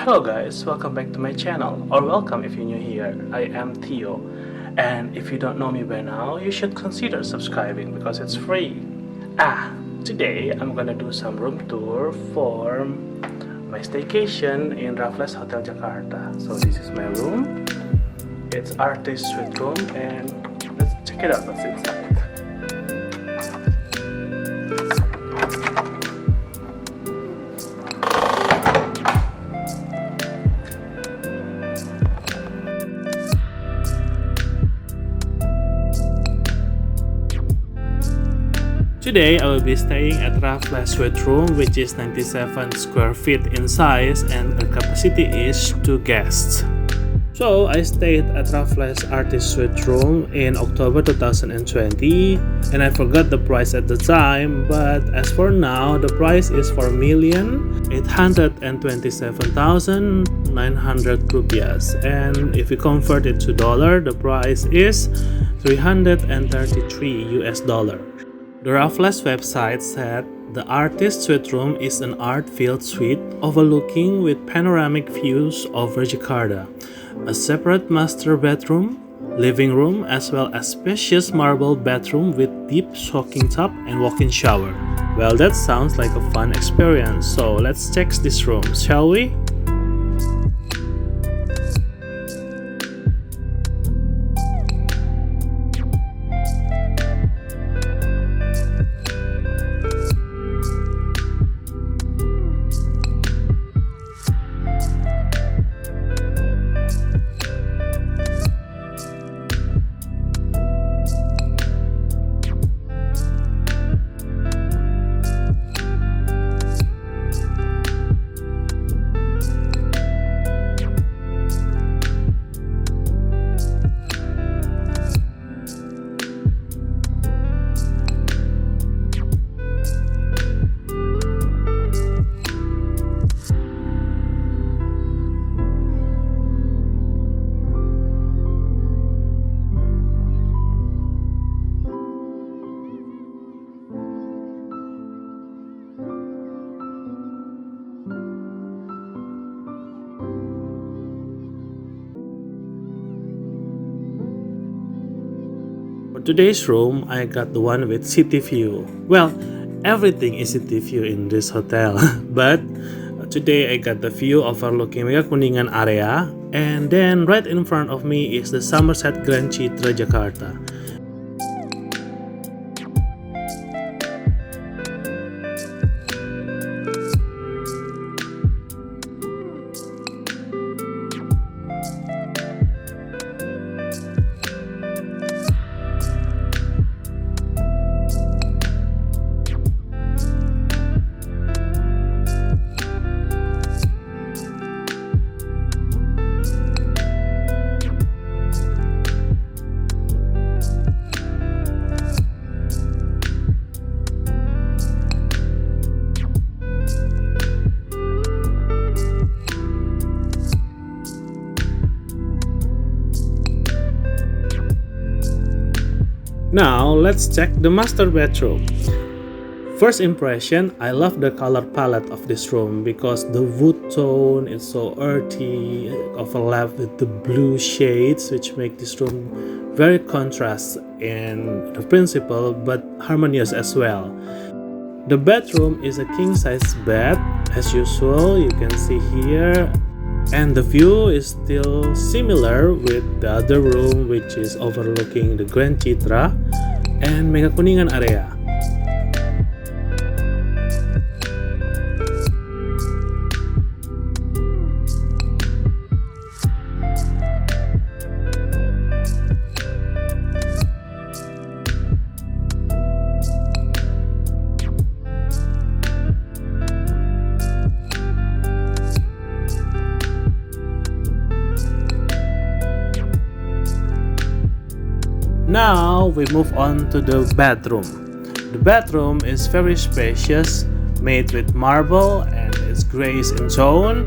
Hello guys, welcome back to my channel, or welcome if you're new here. I am Theo, and if you don't know me by now, you should consider subscribing because it's free. Today I'm gonna do some room tour for my staycation in Raffles Hotel Jakarta. So this is my room. It's artist suite room, and let's check it out what's inside. Today I will be staying at Raffles Suite Room, which is 97 square feet in size and the capacity is 2 guests. So I stayed at Raffles Artist Suite Room in October 2020 and I forgot the price at the time, but as for now the price is 4,827,900 rupiahs, and if we convert it to dollar the price is 333 US dollar. The Raffles website said the artist suite room is an art-filled suite overlooking with panoramic views over Jakarta, a separate master bedroom, living room, as well as spacious marble bedroom with deep soaking tub and walk-in shower. Well, that sounds like a fun experience, so let's check this room, shall we? For today's room, I got the one with city view. Well, everything is city view in this hotel, but today I got the view overlooking Mega Kuningan area, and then right in front of me is the Somerset Grand Citra Jakarta. Now let's check the master bedroom. First impression, I love the color palette of this room because the wood tone is so earthy, overlap with the blue shades, which make this room very contrast in the principle but harmonious as well. The bedroom is a king-size bed as usual, you can see here. And the view is still similar with the other room, which is overlooking the Grand Citra and Mega Kuningan area. Now we move on to the bedroom. The bedroom is very spacious, made with marble and it's grayish in tone.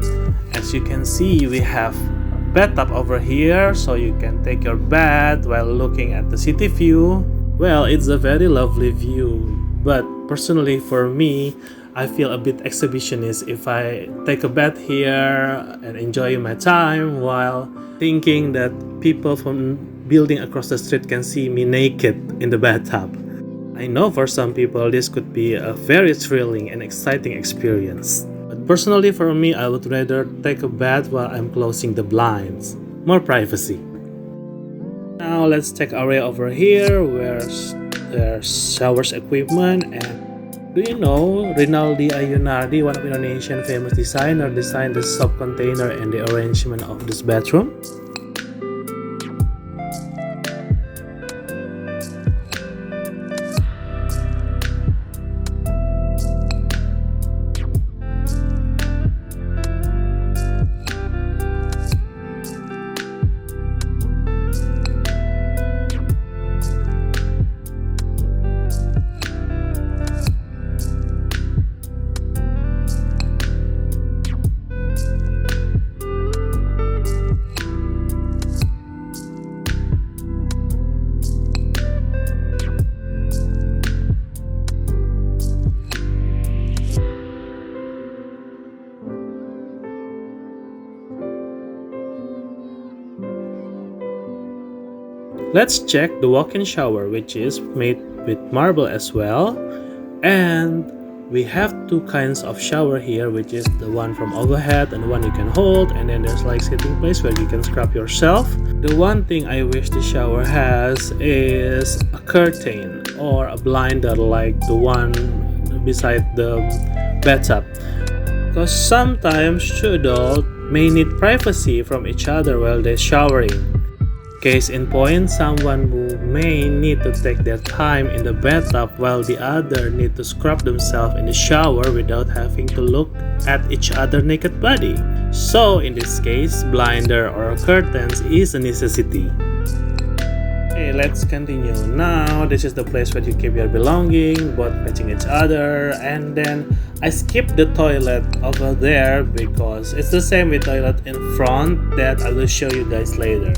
As you can see, we have a bathtub over here so you can take your bath while looking at the city view. Well, it's a very lovely view, but personally for me, I feel a bit exhibitionist if I take a bath here and enjoy my time while thinking that people from building across the street can see me naked in the bathtub. I know for some people this could be a very thrilling and exciting experience. But personally for me, I would rather take a bath while I'm closing the blinds. More privacy. Now let's take our way over here where there's showers equipment. And do you know Rinaldi Ayunardi, one of Indonesian famous designer, designed the soap container and the arrangement of this bathroom? Let's check the walk-in shower, which is made with marble as well. And we have two kinds of shower here, which is the one from overhead and the one you can hold, and then there's like sitting place where you can scrub yourself. The one thing I wish the shower has is a curtain or a blinder like the one beside the bathtub, because sometimes two adults may need privacy from each other while they're showering. Case in point, someone who may need to take their time in the bathtub while the other need to scrub themselves in the shower without having to look at each other's naked body. So in this case, blinder or curtains is a necessity. Okay, let's continue. Now, this is the place where you keep your belongings, both matching each other, and then I skipped the toilet over there because it's the same with toilet in front that I will show you guys later.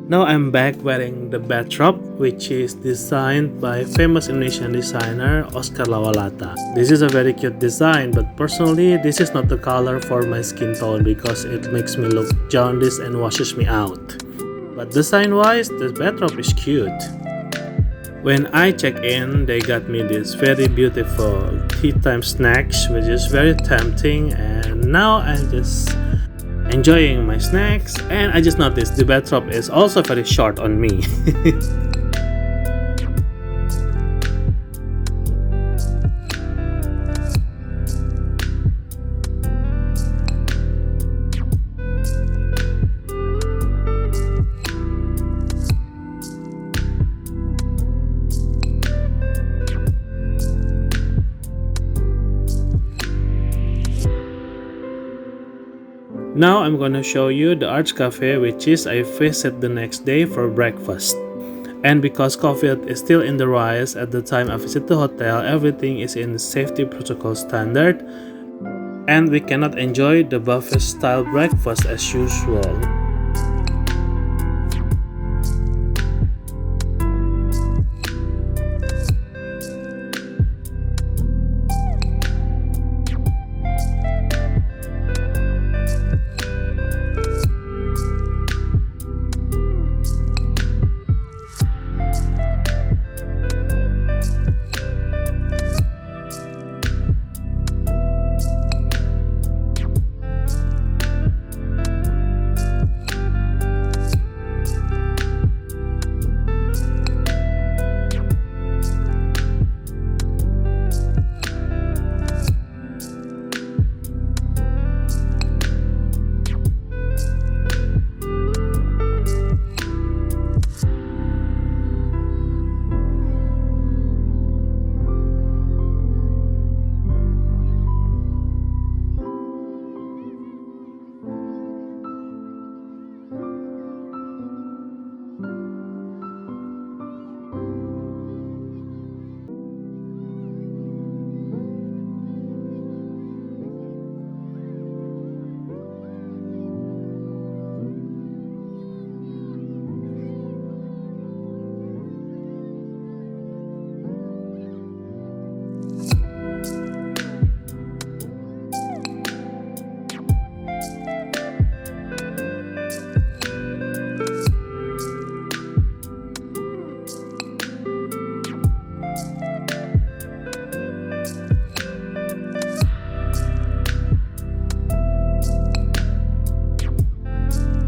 Now I'm back wearing the bathrobe, which is designed by famous Indonesian designer Oscar Lawalata. This is a very cute design, but personally this is not the color for my skin tone because it makes me look jaundiced and washes me out. But design wise, the bathrobe is cute. When I check in, they got me this very beautiful tea time snacks, which is very tempting, and now I'm just enjoying my snacks, and I just noticed the bathrobe is also very short on me. Now I'm gonna show you the Arts Cafe, which is I visit the next day for breakfast. And because COVID is still in the rise at the time I visit the hotel, everything is in safety protocol standard, and we cannot enjoy the buffet style breakfast as usual.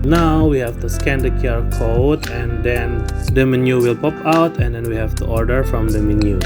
Now we have to scan the QR code and then the menu will pop out and then we have to order from the menu.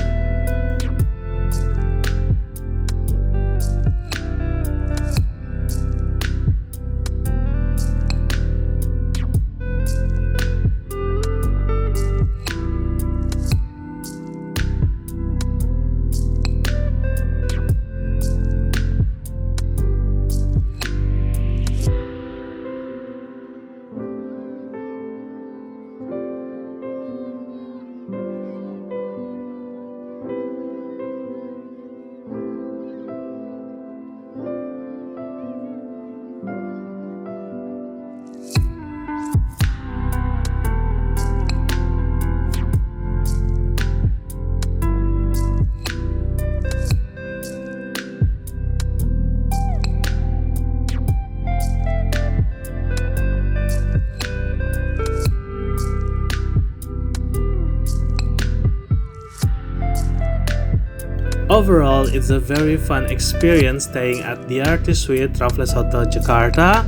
Overall, it's a very fun experience staying at the Artist Suite Raffles Hotel Jakarta.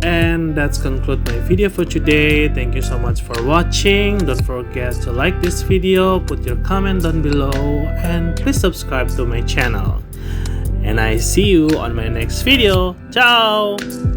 And that's conclude my video for today. Thank you so much for watching. Don't forget to like this video, put your comment down below, and please subscribe to my channel. And I see you on my next video. Ciao!